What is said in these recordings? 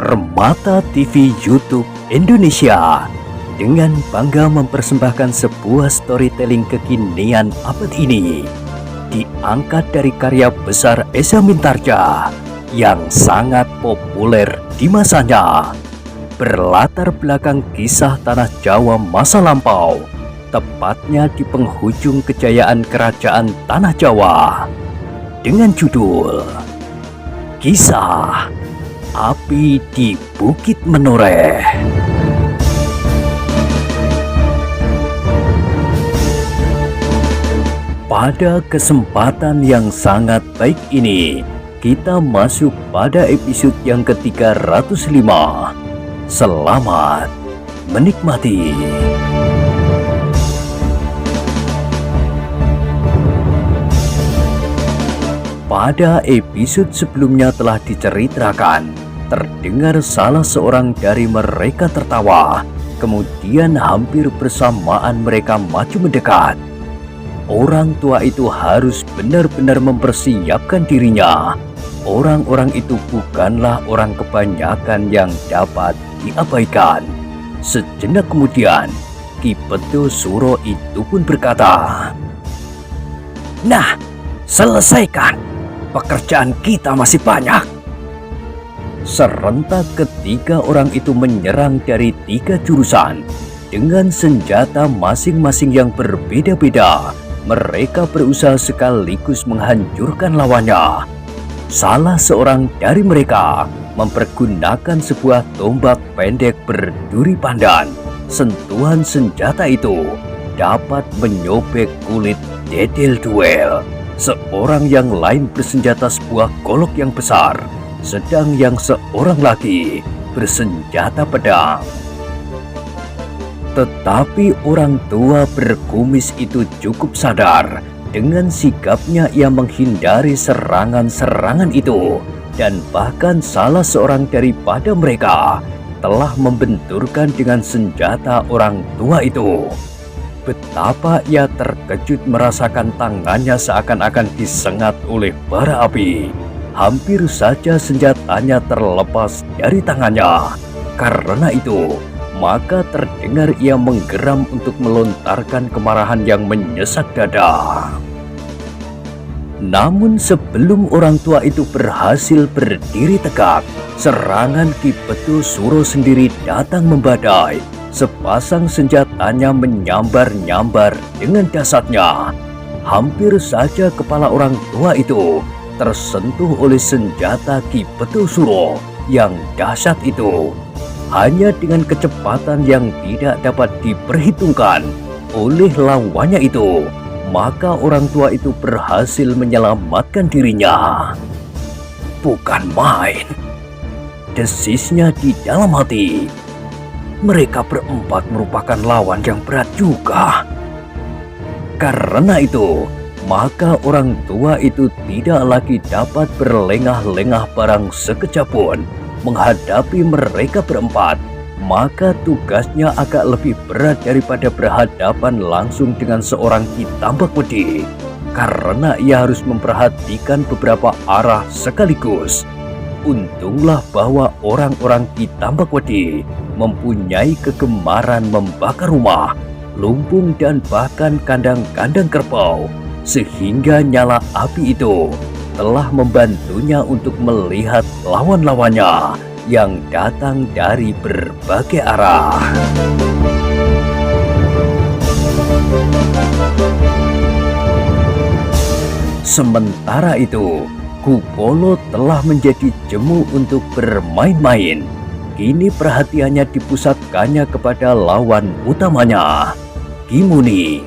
Permata TV YouTube Indonesia dengan bangga mempersembahkan sebuah storytelling kekinian abad ini, diangkat dari karya besar Esa Mintarja yang sangat populer di masanya, berlatar belakang kisah tanah Jawa masa lampau, tepatnya di penghujung kejayaan kerajaan tanah Jawa, dengan judul Kisah Api di Bukit Menoreh. Pada kesempatan yang sangat baik ini, kita masuk pada episode yang ke-305. Selamat menikmati. Pada episode sebelumnya telah diceritakan, terdengar salah seorang dari mereka tertawa. Kemudian hampir bersamaan mereka maju mendekat. Orang tua itu harus benar-benar mempersiapkan dirinya. Orang-orang itu bukanlah orang kebanyakan yang dapat diabaikan. Sejenak kemudian, Ki Beto Suro itu pun berkata, "Nah, selesaikan. Pekerjaan kita masih banyak." Serentak ketiga orang itu menyerang dari 3 jurusan dengan senjata masing-masing yang berbeda-beda. Mereka berusaha sekaligus menghancurkan lawannya. Salah seorang dari mereka mempergunakan sebuah tombak pendek berduri pandan. Sentuhan senjata itu dapat menyobek kulit Dedel Duel. Seorang yang lain bersenjata sebuah golok yang besar, sedang yang seorang lagi bersenjata pedang. Tetapi orang tua berkumis itu cukup sadar. Dengan sigapnya ia menghindari serangan-serangan itu, dan bahkan salah seorang daripada mereka telah membenturkan dengan senjata orang tua itu. Betapa ia terkejut merasakan tangannya seakan-akan disengat oleh bara api. Hampir saja senjatanya terlepas dari tangannya. Karena itu, maka terdengar ia menggeram untuk melontarkan kemarahan yang menyesak dada. Namun sebelum orang tua itu berhasil berdiri tegak, serangan Ki Beto Suro sendiri datang membadai. Sepasang senjatanya menyambar-nyambar dengan dahsyatnya. Hampir saja kepala orang tua itu tersentuh oleh senjata Ki Beto Suro yang dahsyat itu. Hanya dengan kecepatan yang tidak dapat diperhitungkan oleh lawannya itu, maka orang tua itu berhasil menyelamatkan dirinya. Bukan main, desisnya di dalam hati. Mereka berempat merupakan lawan yang berat juga. Karena itu, maka orang tua itu tidak lagi dapat berlengah-lengah barang sekejap pun menghadapi mereka berempat. Maka tugasnya agak lebih berat daripada berhadapan langsung dengan seorang Ki Tambak Wedi, karena ia harus memperhatikan beberapa arah sekaligus. Untunglah bahwa orang-orang Ki Tambak Wedi mempunyai kegemaran membakar rumah, lumbung dan bahkan kandang-kandang kerbau, sehingga nyala api itu telah membantunya untuk melihat lawan-lawannya yang datang dari berbagai arah. Sementara itu, Kupolo telah menjadi jemu untuk bermain-main. Kini perhatiannya dipusatkannya kepada lawan utamanya, Ki Muni.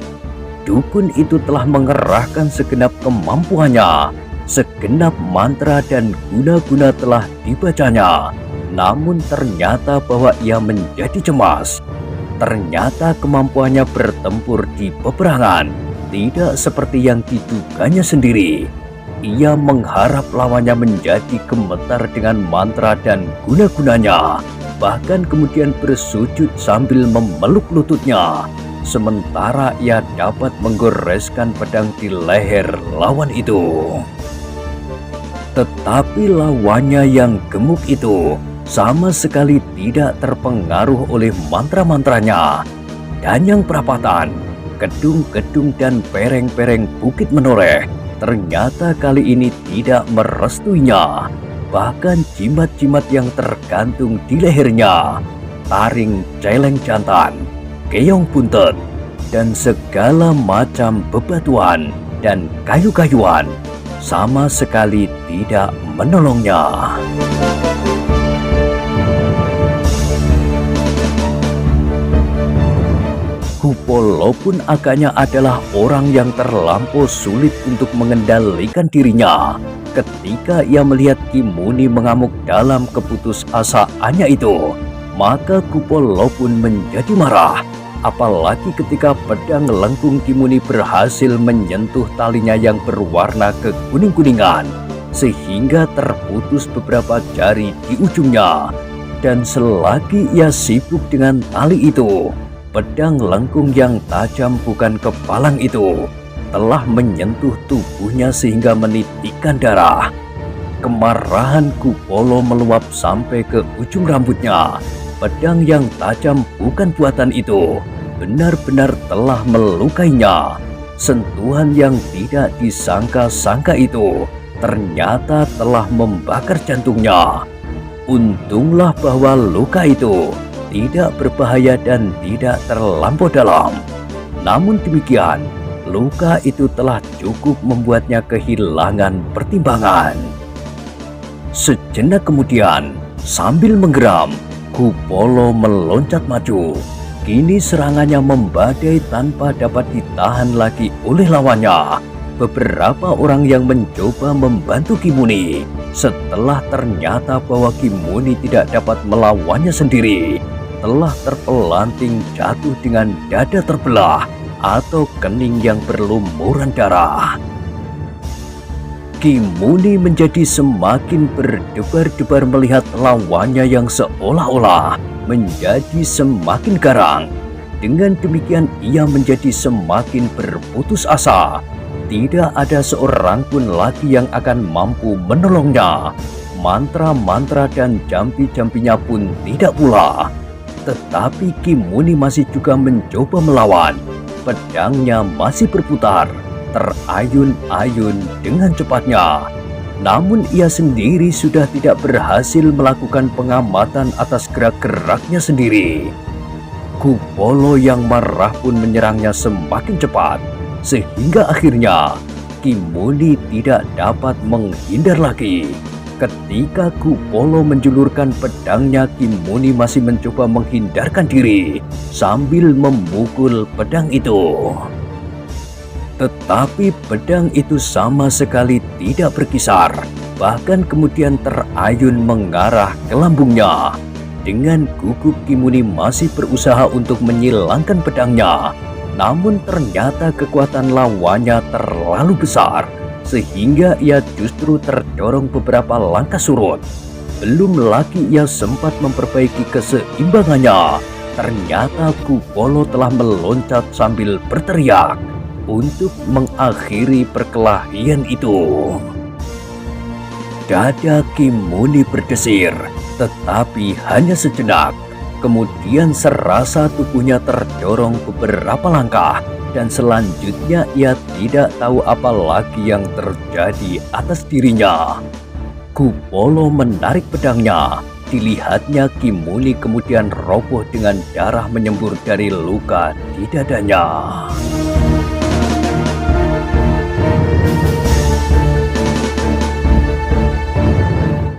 Dukun itu telah mengerahkan segenap kemampuannya. Segenap mantra dan guna-guna telah dibacanya. Namun ternyata bahwa ia menjadi cemas. Ternyata kemampuannya bertempur di peperangan tidak seperti yang diduganya sendiri. Ia mengharap lawannya menjadi gemetar dengan mantra dan guna-gunanya, bahkan kemudian bersujud sambil memeluk lututnya. Sementara ia dapat menggoreskan pedang di leher lawan itu. Tetapi lawannya yang gemuk itu sama sekali tidak terpengaruh oleh mantra-mantranya. Danyang Prapatan, gedung-gedung dan pereng-pereng bukit menoreh ternyata kali ini tidak merestuinya. Bahkan jimat-jimat yang tergantung di lehernya, taring celeng jantan, keong buntet, dan segala macam bebatuan dan kayu-kayuan sama sekali tidak menolongnya. Kupolo pun agaknya adalah orang yang terlampau sulit untuk mengendalikan dirinya. Ketika ia melihat Ki Muni mengamuk dalam keputusasaannya itu, maka Kupolo pun menjadi marah. Apalagi ketika pedang lengkung Ki Muni berhasil menyentuh talinya yang berwarna kekuning-kuningan, sehingga terputus beberapa jari di ujungnya. Dan selagi ia sibuk dengan tali itu, pedang lengkung yang tajam bukan kepalang itu telah menyentuh tubuhnya sehingga menitikkan darah. Kemarahan Kupolo meluap sampai ke ujung rambutnya. Pedang yang tajam bukan buatan itu benar-benar telah melukainya. Sentuhan yang tidak disangka-sangka itu ternyata telah membakar jantungnya. Untunglah bahwa luka itu tidak berbahaya dan tidak terlampau dalam. Namun demikian, luka itu telah cukup membuatnya kehilangan pertimbangan. Sejenak kemudian, sambil menggeram, Kupolo meloncat maju. Kini serangannya membadai tanpa dapat ditahan lagi oleh lawannya. Beberapa orang yang mencoba membantu Ki Muni, setelah ternyata bahwa Ki Muni tidak dapat melawannya sendiri, telah terpelanting jatuh dengan dada terbelah atau kening yang berlumuran darah. Ki Muni menjadi semakin berdebar-debar melihat lawannya yang seolah-olah menjadi semakin garang. Dengan demikian ia menjadi semakin berputus asa. Tidak ada seorang pun lagi yang akan mampu menolongnya. Mantra-mantra dan jampi-jampinya pun tidak pula. Tetapi Ki Muni masih juga mencoba melawan. Pedangnya masih berputar, terayun-ayun dengan cepatnya. Namun ia sendiri sudah tidak berhasil melakukan pengamatan atas gerak-geraknya sendiri. Kupolo yang marah pun menyerangnya semakin cepat, sehingga akhirnya Ki Muni tidak dapat menghindar lagi. Ketika Kupolo menjulurkan pedangnya, Ki Muni masih mencoba menghindarkan diri sambil memukul pedang itu. Tetapi pedang itu sama sekali tidak berkisar, bahkan kemudian terayun mengarah ke lambungnya. Dengan gugup Ki Muni masih berusaha untuk menyilangkan pedangnya, namun ternyata kekuatan lawannya terlalu besar, sehingga ia justru terdorong beberapa langkah surut. Belum lagi ia sempat memperbaiki keseimbangannya, ternyata Kupolo telah meloncat sambil berteriak untuk mengakhiri perkelahian itu. Dada Ki Muni berdesir, tetapi hanya sejenak. Kemudian serasa tubuhnya terdorong beberapa langkah, dan selanjutnya ia tidak tahu apa lagi yang terjadi atas dirinya. Kupolo menarik pedangnya. Dilihatnya Ki Muni kemudian roboh dengan darah menyembur dari luka di dadanya.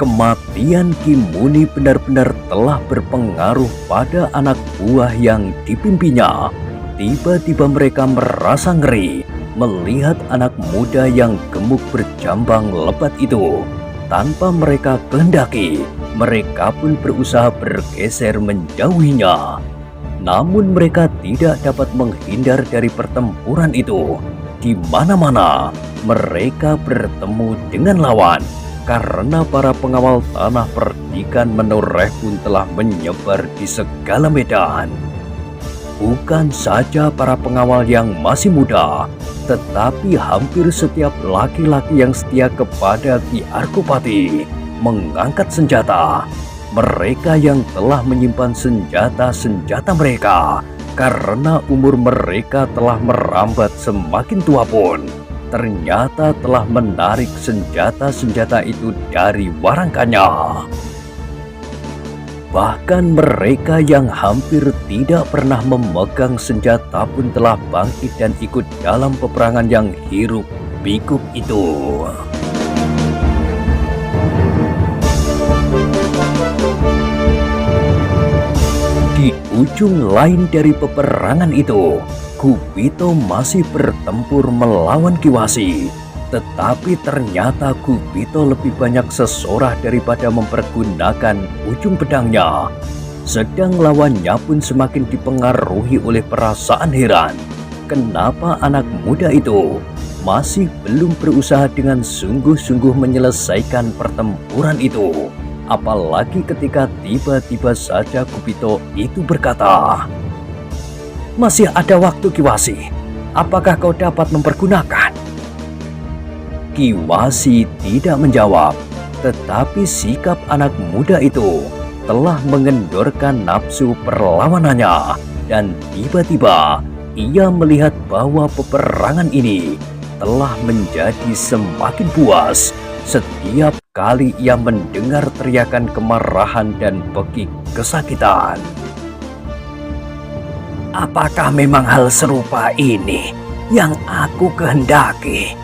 Kematian Ki Muni benar-benar telah berpengaruh pada anak buah yang dipimpinnya. Tiba-tiba mereka merasa ngeri melihat anak muda yang gemuk berjambang lebat itu. Tanpa mereka kehendaki, mereka pun berusaha bergeser menjauhinya. Namun mereka tidak dapat menghindar dari pertempuran itu. Di mana-mana mereka bertemu dengan lawan. Karena para pengawal tanah perdikan menoreh pun telah menyebar di segala medan. Bukan saja para pengawal yang masih muda, tetapi hampir setiap laki-laki yang setia kepada Ki Arkopati mengangkat senjata. mereka yang telah menyimpan senjata-senjata mereka karena umur mereka telah merambat semakin tua pun, ternyata telah menarik senjata-senjata itu dari warangkannya. Bahkan mereka yang hampir tidak pernah memegang senjata pun telah bangkit dan ikut dalam peperangan yang hiruk pikuk itu. Di ujung lain dari peperangan itu, Gupito masih bertempur melawan Kiwasi. Tetapi ternyata Gupito lebih banyak sesorah daripada mempergunakan ujung pedangnya. Sedang lawannya pun semakin dipengaruhi oleh perasaan heran. Kenapa anak muda itu masih belum berusaha dengan sungguh-sungguh menyelesaikan pertempuran itu? Apalagi ketika tiba-tiba saja Gupito itu berkata, "Masih ada waktu, Kiwasi. Apakah kau dapat mempergunakan?" Kiwasi tidak menjawab, tetapi sikap anak muda itu telah mengendorkan nafsu perlawanannya, dan tiba-tiba ia melihat bahwa peperangan ini telah menjadi semakin puas setiap kali ia mendengar teriakan kemarahan dan bekik kesakitan. Apakah memang hal serupa ini yang aku kehendaki?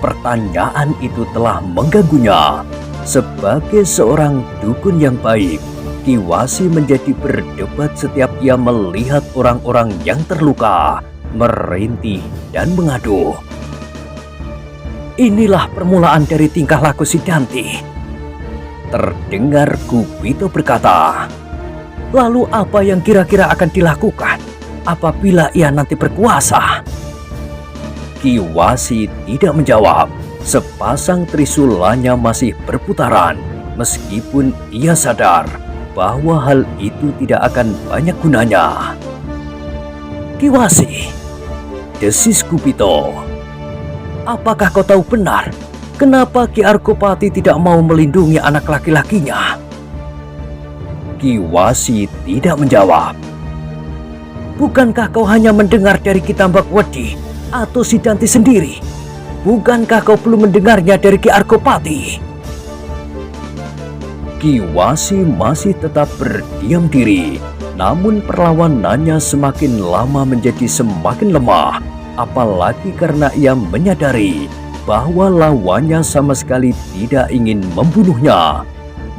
Pertanyaan itu telah mengganggunya. Sebagai seorang dukun yang baik, Kiwasi menjadi berdebat setiap ia melihat orang-orang yang terluka, merintih, dan mengadu. Inilah permulaan dari tingkah laku si Danti. Terdengar Gupito berkata, "Lalu apa yang kira-kira akan dilakukan apabila ia nanti berkuasa?" Kiwasi tidak menjawab. Sepasang trisulanya masih berputaran, meskipun ia sadar bahwa hal itu tidak akan banyak gunanya. "Kiwasi," desis Gupito, "apakah kau tahu benar kenapa Ki Argopati tidak mau melindungi anak laki-lakinya?" Kiwasi tidak menjawab. "Bukankah kau hanya mendengar dari Ki Tambakwedi atau si Danti sendiri? Bukankah kau belum mendengarnya dari Ki Argopati?" Kiwasi masih tetap berdiam diri, namun perlawanannya semakin lama menjadi semakin lemah, apalagi karena ia menyadari bahwa lawannya sama sekali tidak ingin membunuhnya.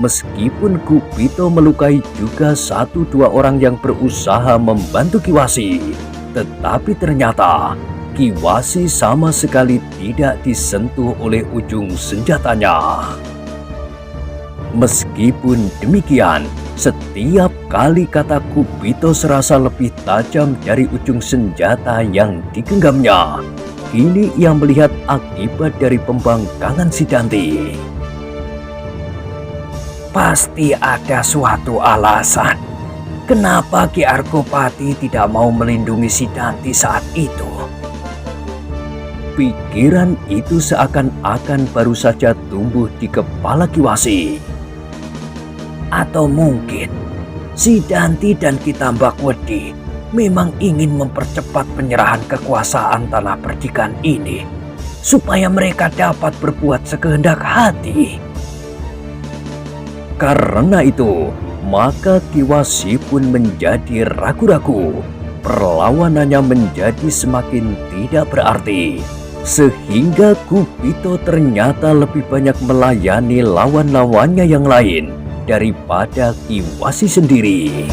Meskipun Gupito melukai juga 1-2 orang yang berusaha membantu Kiwasi, tetapi ternyata Kiwasi sama sekali tidak disentuh oleh ujung senjatanya. Meskipun demikian, setiap kali kata Gupito serasa lebih tajam dari ujung senjata yang digenggamnya. Kini ia melihat akibat dari pembangkangan si Danti. Pasti ada suatu alasan kenapa Ki Argopati tidak mau melindungi si Danti saat itu. Pikiran itu seakan-akan baru saja tumbuh di kepala Kiwasi. Atau mungkin si Danti dan Ki Tambakwedi memang ingin mempercepat penyerahan kekuasaan tanah perdikan ini supaya mereka dapat berbuat sekehendak hati. Karena itu, maka Kiwasi pun menjadi ragu-ragu. Perlawanannya menjadi semakin tidak berarti, sehingga Gupito ternyata lebih banyak melayani lawan-lawannya yang lain daripada Kiwasi sendiri.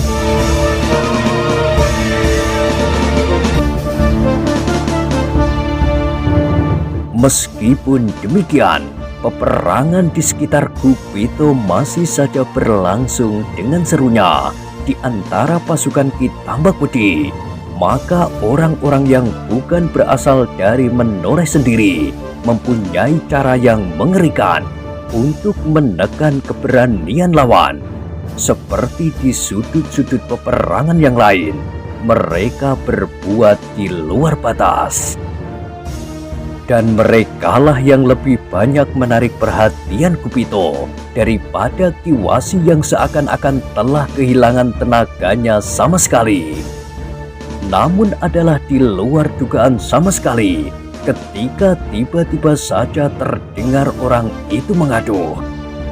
Meskipun demikian, peperangan di sekitar Gupito masih saja berlangsung dengan serunya di antara pasukan Ki Tambakwedi. Maka orang-orang yang bukan berasal dari Menoreh sendiri mempunyai cara yang mengerikan untuk menekan keberanian lawan. Seperti di sudut-sudut peperangan yang lain, mereka berbuat di luar batas. Dan merekalah yang lebih banyak menarik perhatian Kupito daripada Kiwasi yang seakan-akan telah kehilangan tenaganya sama sekali. Namun adalah di luar dugaan sama sekali ketika tiba-tiba saja terdengar orang itu mengaduh.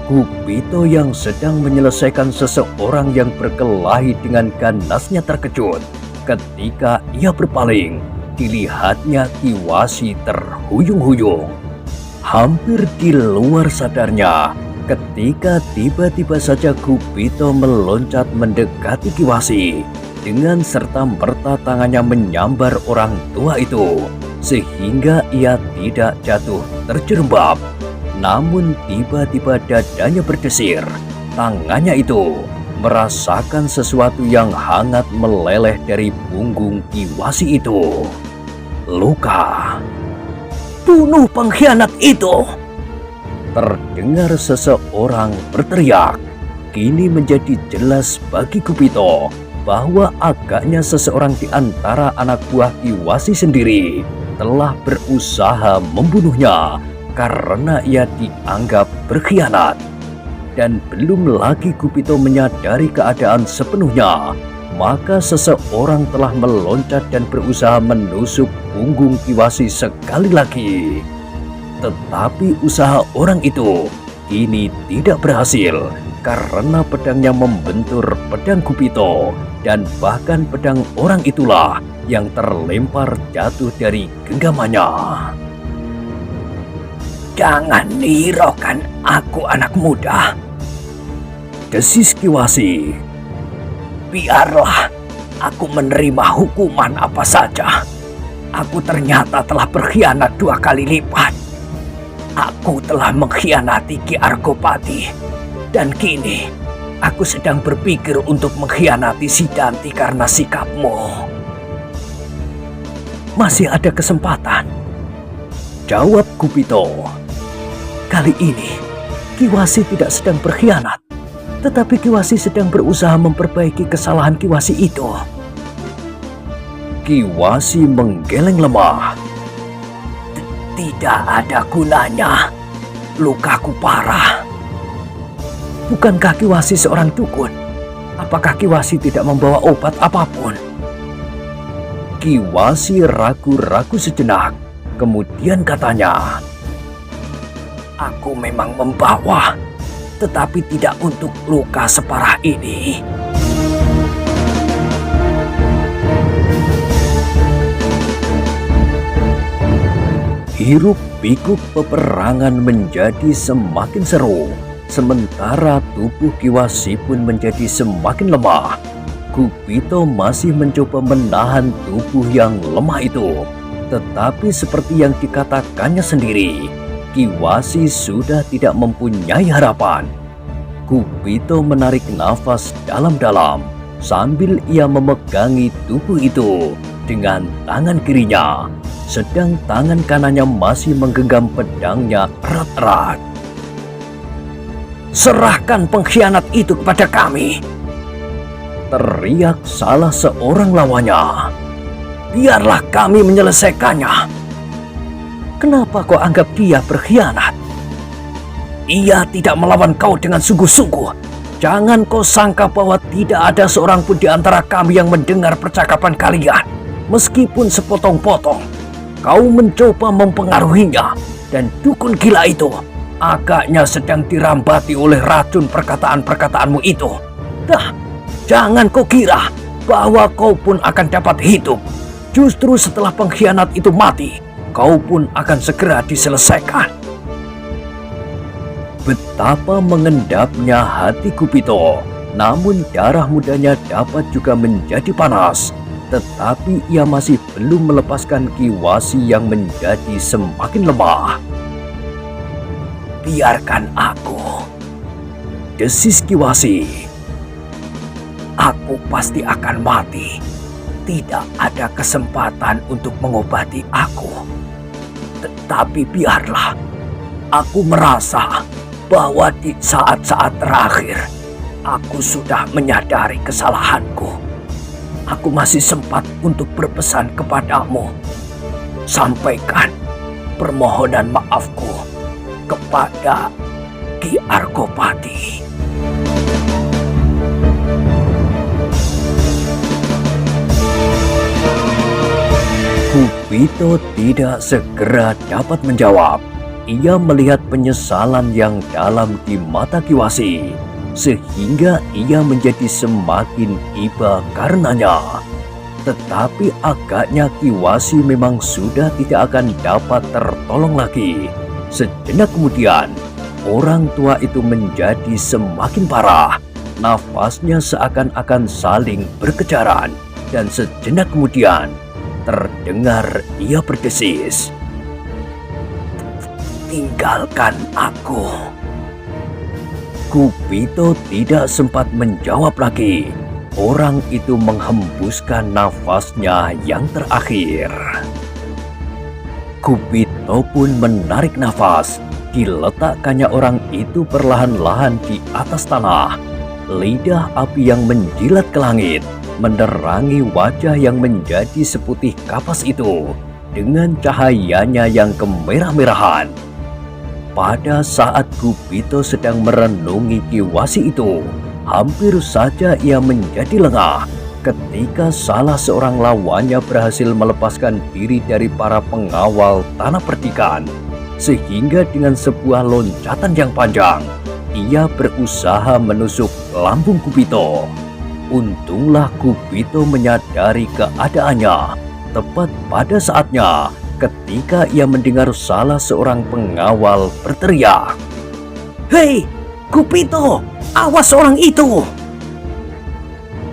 Kupito yang sedang menyelesaikan seseorang yang berkelahi dengan ganasnya terkejut ketika ia berpaling. Dilihatnya Kiwasi terhuyung-huyung. Hampir di luar sadarnya ketika tiba-tiba saja Kupito meloncat mendekati Kiwasi. Dengan serta-merta tangannya menyambar orang tua itu sehingga ia tidak jatuh terjerembab. Namun tiba-tiba dadanya berdesir. Tangannya itu merasakan sesuatu yang hangat meleleh dari punggung Kiwasi itu. Luka. "Bunuh pengkhianat itu!" Terdengar seseorang berteriak. Kini menjadi jelas bagi Kupito bahwa agaknya seseorang di antara anak buah Kiwasi sendiri telah berusaha membunuhnya karena ia dianggap berkhianat. Dan belum lagi Kupito menyadari keadaan sepenuhnya, maka seseorang telah meloncat dan berusaha menusuk punggung Kiwasi sekali lagi. Tetapi usaha orang itu kini tidak berhasil karena pedangnya membentur pedang Kupito, dan bahkan pedang orang itulah yang terlempar jatuh dari genggamannya. "Jangan hiraukan aku, anak muda," desis Kiwasi. "Biarlah aku menerima hukuman apa saja. Aku ternyata telah berkhianat 2 kali lipat. Aku telah mengkhianati Ki Argopati, dan kini aku sedang berpikir untuk mengkhianati Sidanti karena sikapmu." "Masih ada kesempatan," jawab Kupito. Kali ini Kiwasi tidak sedang berkhianat, tetapi Kiwasi sedang berusaha memperbaiki kesalahan Kiwasi itu. Kiwasi menggeleng lemah. "Tidak ada gunanya. Lukaku parah." "Bukankah Kiwasi seorang dukun? Apakah Kiwasi tidak membawa obat apapun?" Kiwasi ragu-ragu sejenak. Kemudian katanya, "Aku memang membawa, tetapi tidak untuk luka separah ini." Hiruk pikuk peperangan menjadi semakin seru, sementara tubuh Kiwasi pun menjadi semakin lemah. Kupito masih mencoba menahan tubuh yang lemah itu, tetapi seperti yang dikatakannya sendiri, Kiwasi sudah tidak mempunyai harapan. Kupito menarik nafas dalam-dalam sambil ia memegangi tubuh itu dengan tangan kirinya, sedang tangan kanannya masih menggenggam pedangnya erat-erat. "Serahkan pengkhianat itu kepada kami!" teriak salah seorang lawannya. "Biarlah kami menyelesaikannya." "Kenapa kau anggap dia berkhianat?" "Ia tidak melawan kau dengan sungguh-sungguh. Jangan kau sangka bahwa tidak ada seorang pun di antara kami yang mendengar percakapan kalian. Meskipun sepotong-potong, kau mencoba mempengaruhinya, dan dukun gila itu agaknya sedang dirambati oleh racun perkataan-perkataanmu itu. Jangan kau kira bahwa kau pun akan dapat hidup. Justru setelah pengkhianat itu mati, kau pun akan segera diselesaikan." Betapa mengendapnya hati Kupito, namun darah mudanya dapat juga menjadi panas. Tetapi ia masih belum melepaskan Kiwasi yang menjadi semakin lemah. "Biarkan aku," desis Kiwasi. "Aku pasti akan mati. Tidak ada kesempatan untuk mengobati aku. Tetapi biarlah. Aku merasa bahwa di saat-saat terakhir aku sudah menyadari kesalahanku. Aku masih sempat untuk berpesan kepadamu. Sampaikan permohonan maafku kepada Ki Argopati. Kupito tidak segera dapat menjawab. Ia melihat penyesalan yang dalam di mata Kiwasi, sehingga ia menjadi semakin iba karenanya. Tetapi agaknya Kiwasi memang sudah tidak akan dapat tertolong lagi. Sejenak kemudian, orang tua itu menjadi semakin parah. Nafasnya seakan-akan saling berkejaran, dan sejenak kemudian terdengar ia berdesis, "Tinggalkan aku." Kupito tidak sempat menjawab lagi. Orang itu menghembuskan nafasnya yang terakhir. Kupito pun menarik nafas. Diletakkannya orang itu perlahan-lahan di atas tanah. Lidah api yang menjilat ke langit menerangi wajah yang menjadi seputih kapas itu dengan cahayanya yang kemerah-merahan. Pada saat Kupito sedang merenungi Kiwasi itu, hampir saja ia menjadi lengah ketika salah seorang lawannya berhasil melepaskan diri dari para pengawal tanah perdikan, sehingga dengan sebuah loncatan yang panjang, ia berusaha menusuk lambung Kupito. Untunglah Kupito menyadari keadaannya tepat pada saatnya ketika ia mendengar salah seorang pengawal berteriak, "Hei, Kupito, awas orang itu!"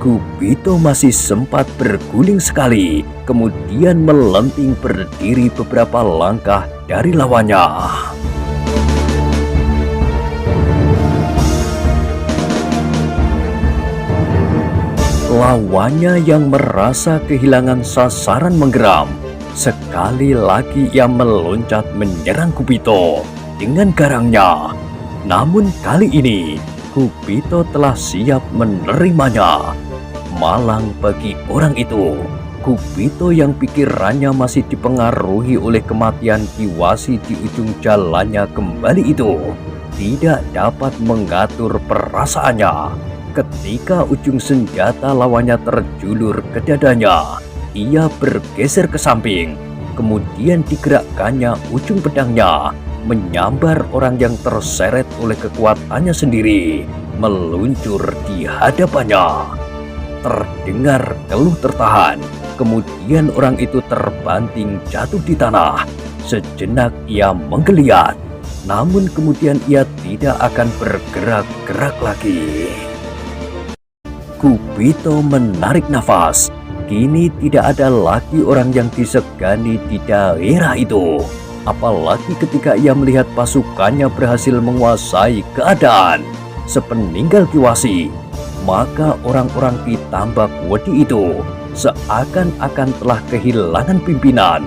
Kupito masih sempat berguling sekali, kemudian melenting berdiri beberapa langkah dari lawannya. Lawannya yang merasa kehilangan sasaran menggeram. Sekali lagi ia meloncat menyerang Kupito dengan garangnya. Namun kali ini Kupito telah siap menerimanya. Malang bagi orang itu, Kupito yang pikirannya masih dipengaruhi oleh kematian Kiwasi di ujung jalannya kembali itu, tidak dapat mengatur perasaannya. Ketika ujung senjata lawannya terjulur ke dadanya, ia bergeser ke samping. Kemudian digerakkannya ujung pedangnya, menyambar orang yang terseret oleh kekuatannya sendiri, meluncur di hadapannya. Terdengar keluh tertahan, kemudian orang itu terbanting jatuh di tanah. Sejenak ia menggeliat, namun kemudian ia tidak akan bergerak-gerak lagi. Kupito menarik nafas. Kini tidak ada lagi orang yang disegani di daerah itu. Apalagi ketika ia melihat pasukannya berhasil menguasai keadaan. Sepeninggal Kiwasi, maka orang-orang di Tambak Wedi itu seakan-akan telah kehilangan pimpinan.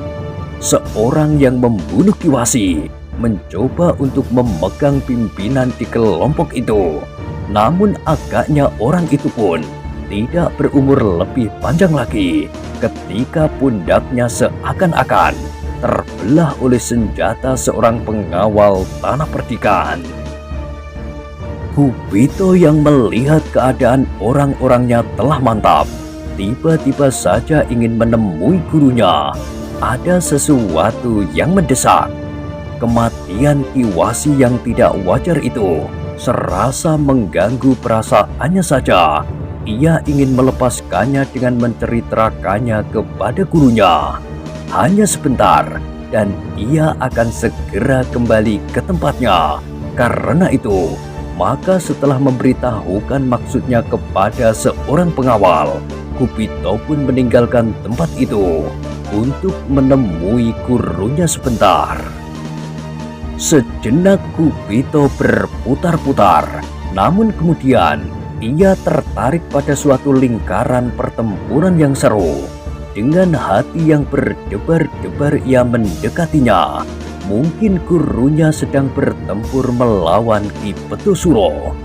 Seorang yang membunuh Kiwasi mencoba untuk memegang pimpinan di kelompok itu. Namun agaknya orang itu pun tidak berumur lebih panjang lagi ketika pundaknya seakan-akan terbelah oleh senjata seorang pengawal tanah perdikan. Kupito yang melihat keadaan orang-orangnya telah mantap, tiba-tiba saja ingin menemui gurunya. Ada sesuatu yang mendesak. Kematian Kiwasi yang tidak wajar itu serasa mengganggu perasaannya saja. Ia ingin melepaskannya dengan menceritakannya kepada gurunya. Hanya sebentar, dan ia akan segera kembali ke tempatnya. Karena itu, maka setelah memberitahukan maksudnya kepada seorang pengawal, Kupito pun meninggalkan tempat itu untuk menemui gurunya sebentar. Sejenak Kupito berputar-putar, namun kemudian ia tertarik pada suatu lingkaran pertempuran yang seru. Dengan hati yang berdebar-debar ia mendekatinya. Mungkin gurunya sedang bertempur melawan Ki Petusuro.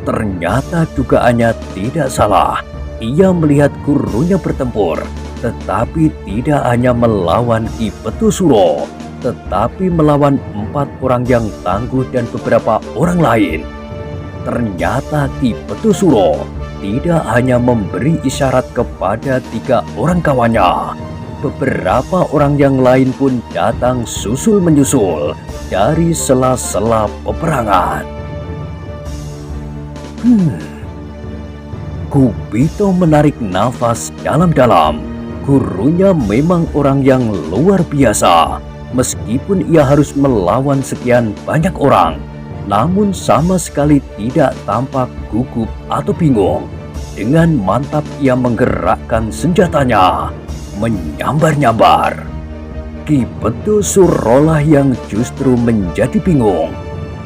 Ternyata dugaannya tidak salah. Ia melihat gurunya bertempur, tetapi tidak hanya melawan Ki Petusuro. tetapi melawan 4 orang yang tangguh dan beberapa orang lain. Ternyata Ki Petusuro tidak hanya memberi isyarat kepada 3 orang kawannya. Beberapa orang yang lain pun datang susul menyusul dari sela-sela peperangan. Gupito menarik nafas dalam-dalam. Gurunya memang orang yang luar biasa. Meskipun ia harus melawan sekian banyak orang, namun sama sekali tidak tampak gugup atau bingung. Dengan mantap ia menggerakkan senjatanya, menyambar-nyambar. Ki Petusuro yang justru menjadi bingung.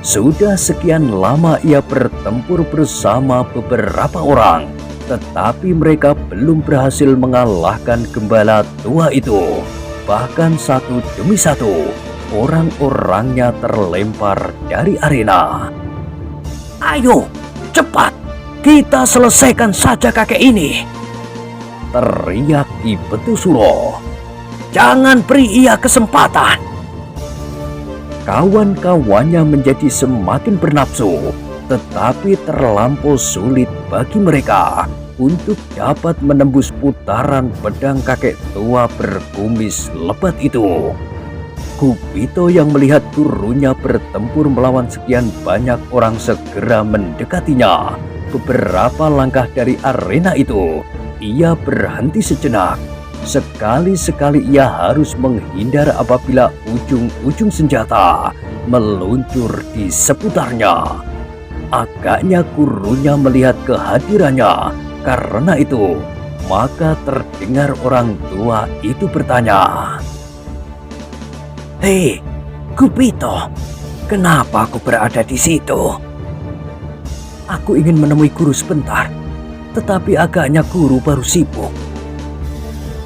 Sudah sekian lama ia bertempur bersama beberapa orang, tetapi mereka belum berhasil mengalahkan gembala tua itu. Bahkan satu demi satu, orang-orangnya terlempar dari arena. "Ayo, cepat! Kita selesaikan saja kakek ini!" teriak Ki Petusuro. "Jangan beri ia kesempatan!" Kawan-kawannya menjadi semakin bernafsu, tetapi terlampau sulit bagi mereka untuk dapat menembus putaran pedang kakek tua berkumis lebat itu. Gupito yang melihat gurunya bertempur melawan sekian banyak orang segera mendekatinya. Beberapa langkah dari arena itu, ia berhenti sejenak. Sekali-sekali ia harus menghindar apabila ujung-ujung senjata meluncur di seputarnya. Agaknya gurunya melihat kehadirannya. Karena itu, maka terdengar orang tua itu bertanya, "Hei, Gupito, kenapa aku berada di situ?" "Aku ingin menemui guru sebentar, tetapi agaknya guru baru sibuk."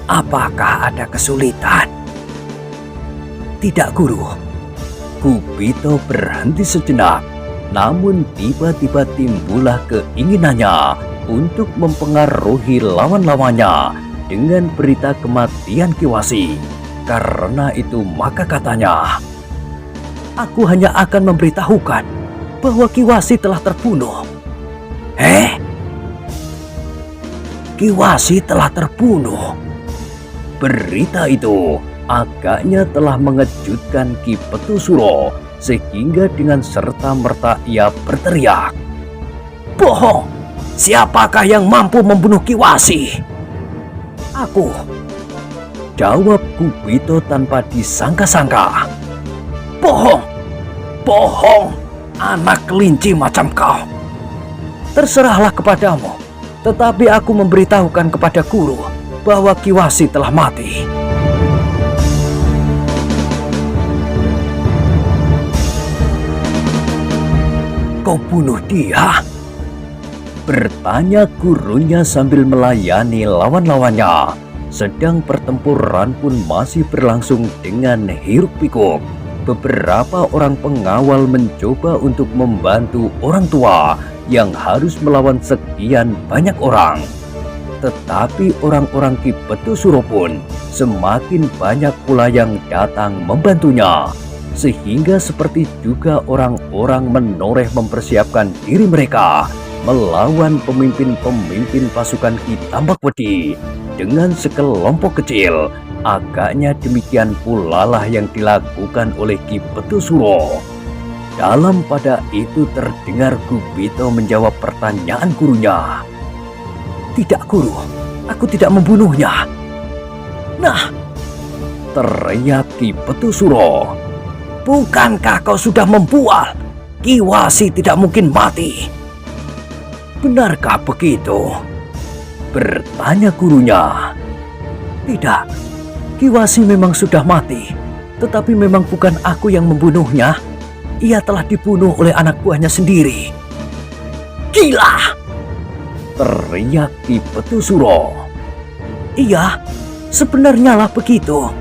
"Apakah ada kesulitan?" "Tidak, guru." Gupito berhenti sejenak, namun tiba-tiba timbullah keinginannya untuk mempengaruhi lawan-lawannya dengan berita kematian Kiwasi. Karena itu maka katanya, "Aku hanya akan memberitahukan bahwa Kiwasi telah terbunuh." Kiwasi telah terbunuh? Berita itu agaknya telah mengejutkan Ki Petusuro, sehingga dengan serta-merta ia berteriak, "Bohong! Siapakah yang mampu membunuh Kiwasi?" "Aku," jawab Gupito tanpa disangka-sangka. "Bohong! Bohong! Anak kelinci macam kau! Terserahlah kepadamu, tetapi aku memberitahukan kepada guru bahwa Kiwasi telah mati." "Kau bunuh dia?" bertanya gurunya sambil melayani lawan-lawannya. Sedang pertempuran pun masih berlangsung dengan hiruk-pikuk. Beberapa orang pengawal mencoba untuk membantu orang tua yang harus melawan sekian banyak orang. Tetapi orang-orang Ki Petusuro pun semakin banyak pula yang datang membantunya. Sehingga seperti juga orang-orang menoreh mempersiapkan diri mereka melawan pemimpin-pemimpin pasukan Ki Tambakwedi dengan sekelompok kecil. Agaknya demikian pula lah yang dilakukan oleh Ki Petusuro. Dalam pada itu terdengar Gupito menjawab pertanyaan gurunya. "Tidak, guru, aku tidak membunuhnya." "Nah," teriak Ki Petusuro, "bukankah kau sudah membual? Kiwasi tidak mungkin mati." "Benarkah begitu?" bertanya gurunya. "Tidak, Kiwasi memang sudah mati, tetapi memang bukan aku yang membunuhnya. Ia telah dibunuh oleh anak buahnya sendiri." "Gila!" teriak Ki Petusuro. "Iya, sebenarnya lah begitu."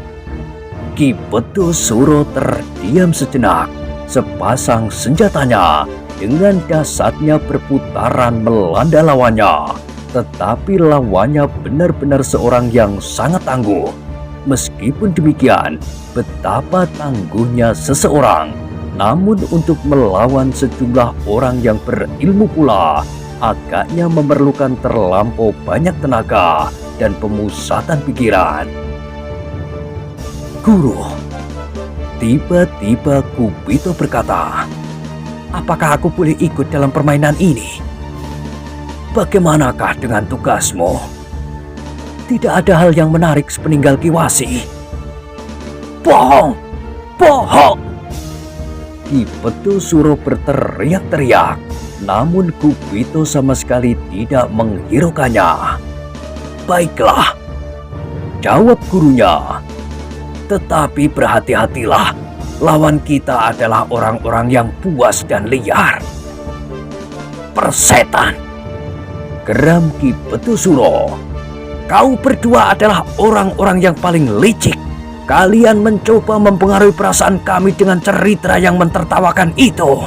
Ki Petusuro terdiam sejenak. Sepasang senjatanya dengan dasarnya berputaran melanda lawannya. Tetapi lawannya benar-benar seorang yang sangat tangguh. Meskipun demikian, betapa tangguhnya seseorang, namun untuk melawan sejumlah orang yang berilmu pula, agaknya memerlukan terlampau banyak tenaga dan pemusatan pikiran. Guru, tiba-tiba Kubito berkata, apakah aku boleh ikut dalam permainan ini? Bagaimanakah dengan tugasmu? Tidak ada hal yang menarik sepeninggal Kiwasi. Bohong! Bohong! Ki Petusuro berteriak-teriak, namun Kubito sama sekali tidak menghiraukannya. Baiklah, jawab gurunya. Tetapi berhati-hatilah, lawan kita adalah orang-orang yang buas dan liar. Persetan! Geram Ki Petusuro. Kau berdua adalah orang-orang yang paling licik. Kalian mencoba mempengaruhi perasaan kami dengan cerita yang mentertawakan itu.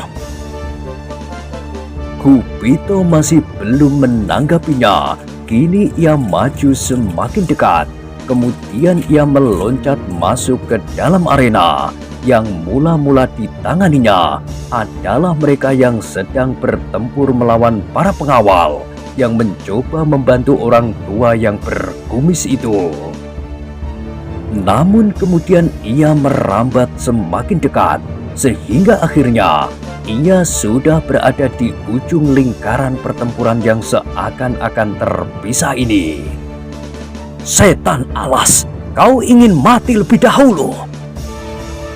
Kubito masih belum menanggapinya. Kini ia maju semakin dekat. Kemudian ia meloncat masuk ke dalam arena. Yang mula-mula ditanganinya adalah mereka yang sedang bertempur melawan para pengawal yang mencoba membantu orang tua yang berkumis itu. Namun kemudian ia merambat semakin dekat, sehingga akhirnya ia sudah berada di ujung lingkaran pertempuran yang seakan-akan terpisah ini. Setan alas, kau ingin mati lebih dahulu?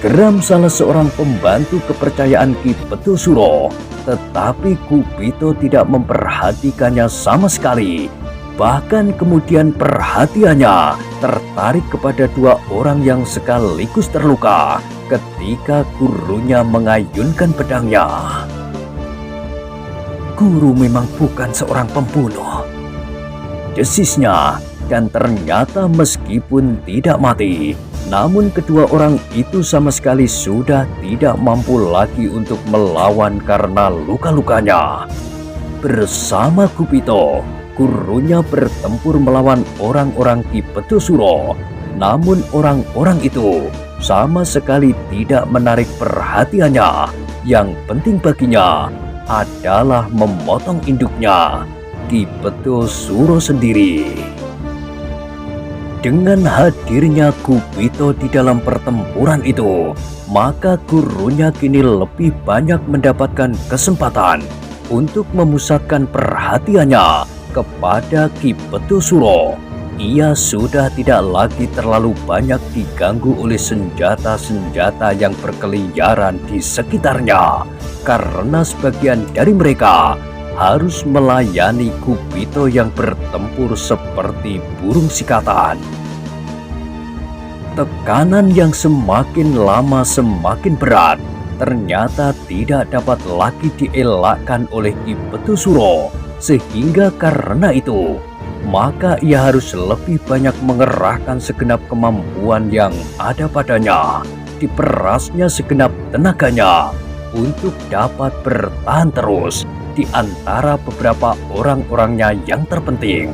Geram salah seorang pembantu kepercayaan Ki Petusuro, tetapi Kubito tidak memperhatikannya sama sekali. Bahkan kemudian perhatiannya tertarik kepada dua orang yang sekaligus terluka ketika gurunya mengayunkan pedangnya. Guru memang bukan seorang pembunuh, desisnya, dan ternyata meskipun tidak mati, namun kedua orang itu sama sekali sudah tidak mampu lagi untuk melawan karena luka-lukanya. Bersama Kubito, gurunya bertempur melawan orang-orang Ki Petusuro, namun orang-orang itu sama sekali tidak menarik perhatiannya. Yang penting baginya adalah memotong induknya, Ki Petusuro sendiri. Dengan hadirnya Kubito di dalam pertempuran itu, maka gurunya kini lebih banyak mendapatkan kesempatan untuk memusatkan perhatiannya kepada Ki Petusuro. Ia sudah tidak lagi terlalu banyak diganggu oleh senjata-senjata yang berkeliaran di sekitarnya, karena sebagian dari mereka harus melayani Kubito yang bertempur seperti burung sikatan. Tekanan yang semakin lama semakin berat ternyata tidak dapat lagi dielakkan oleh Ki Petusuro. Sehingga karena itu, maka ia harus lebih banyak mengerahkan segenap kemampuan yang ada padanya, diperasnya segenap tenaganya untuk dapat bertahan terus di antara beberapa orang-orangnya yang terpenting.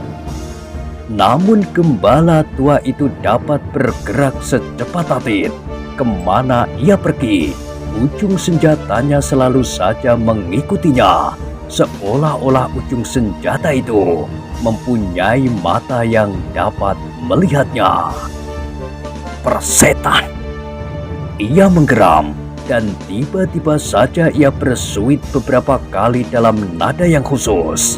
Namun gembala tua itu dapat bergerak secepat angin. Kemana ia pergi, ujung senjatanya selalu saja mengikutinya. Seolah-olah ujung senjata itu mempunyai mata yang dapat melihatnya. Persetan! Ia menggeram dan tiba-tiba saja ia bersuit beberapa kali dalam nada yang khusus.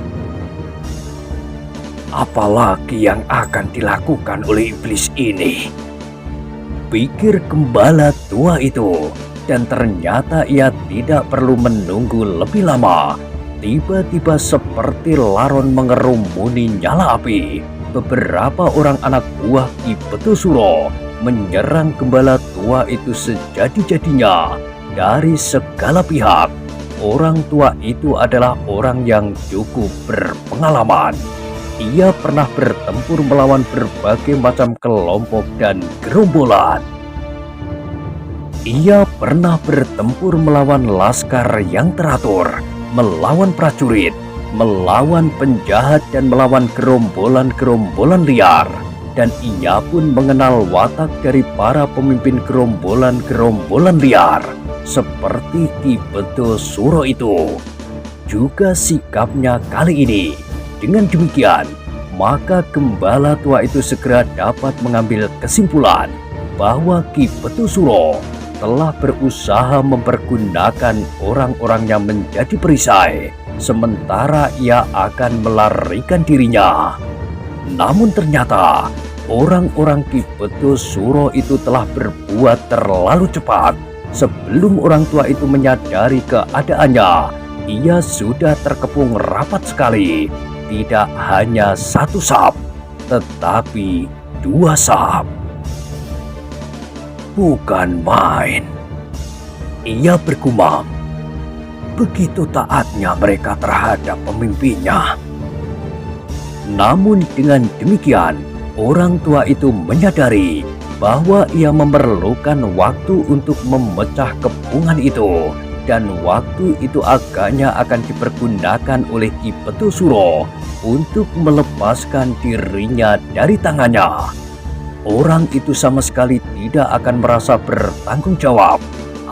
Apalagi yang akan dilakukan oleh iblis ini? Pikir gembala tua itu, dan ternyata ia tidak perlu menunggu lebih lama. Tiba-tiba seperti laron mengerumuni nyala api, beberapa orang anak buah Ki Petusuro menyerang gembala tua itu sejadi-jadinya dari segala pihak. Orang tua itu adalah orang yang cukup berpengalaman. Ia pernah bertempur melawan berbagai macam kelompok dan gerombolan. Ia pernah bertempur melawan laskar yang teratur, melawan prajurit, melawan penjahat, dan melawan gerombolan-gerombolan liar. dan ia pun mengenal watak dari para pemimpin gerombolan-gerombolan liar seperti Ki Beto Suro itu. Juga sikapnya kali ini. Dengan demikian, maka gembala tua itu segera dapat mengambil kesimpulan bahwa Ki Beto Suro telah berusaha mempergunakan orang-orangnya menjadi perisai, sementara ia akan melarikan dirinya. Namun ternyata orang-orang Ki Beto Suro itu telah berbuat terlalu cepat. Sebelum orang tua itu menyadari keadaannya, ia sudah terkepung rapat sekali. Tidak hanya satu sap, tetapi 2 sap. Bukan main. Ia bergumam. Begitu taatnya mereka terhadap pemimpinnya. Namun dengan demikian, orang tua itu menyadari bahwa ia memerlukan waktu untuk memecah kepungan itu, dan waktu itu agaknya akan dipergunakan oleh Ki Beto Suro untuk melepaskan dirinya dari tangannya. Orang itu sama sekali tidak akan merasa bertanggung jawab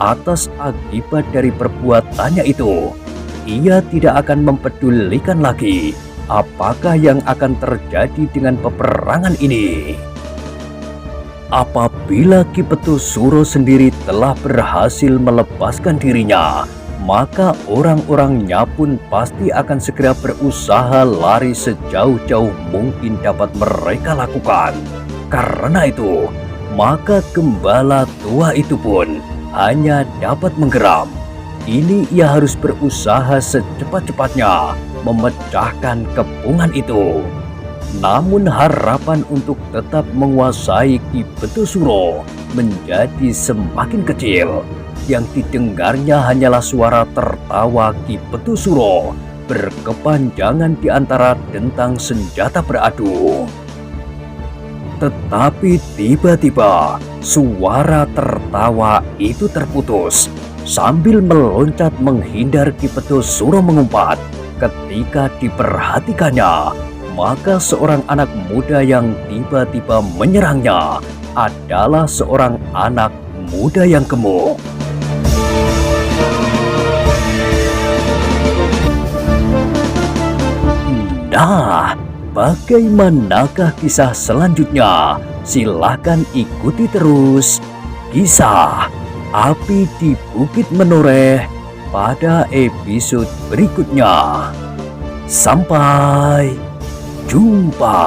atas akibat dari perbuatannya itu. Ia tidak akan mempedulikan lagi apakah yang akan terjadi dengan peperangan ini. Apabila Ki Beto Suro sendiri telah berhasil melepaskan dirinya, maka orang-orangnya pun pasti akan segera berusaha lari sejauh-jauh mungkin dapat mereka lakukan. Karena itu, maka gembala tua itu pun hanya dapat menggeram. Ini ia harus berusaha secepat-cepatnya memecahkan kepungan itu. Namun harapan untuk tetap menguasai Ki Beto Suro menjadi semakin kecil. Yang didengarnya hanyalah suara tertawa Ki Beto Suro berkepanjangan di antara dentang senjata beradu. Tetapi tiba-tiba suara tertawa itu terputus. Sambil meloncat menghindar, Ki Beto Suro mengumpat. Ketika diperhatikannya, maka seorang anak muda yang tiba-tiba menyerangnya adalah seorang anak muda yang gemuk. Nah, bagaimanakah kisah selanjutnya? Silahkan ikuti terus kisah Api di Bukit Menoreh pada episode berikutnya. Sampai jumpa.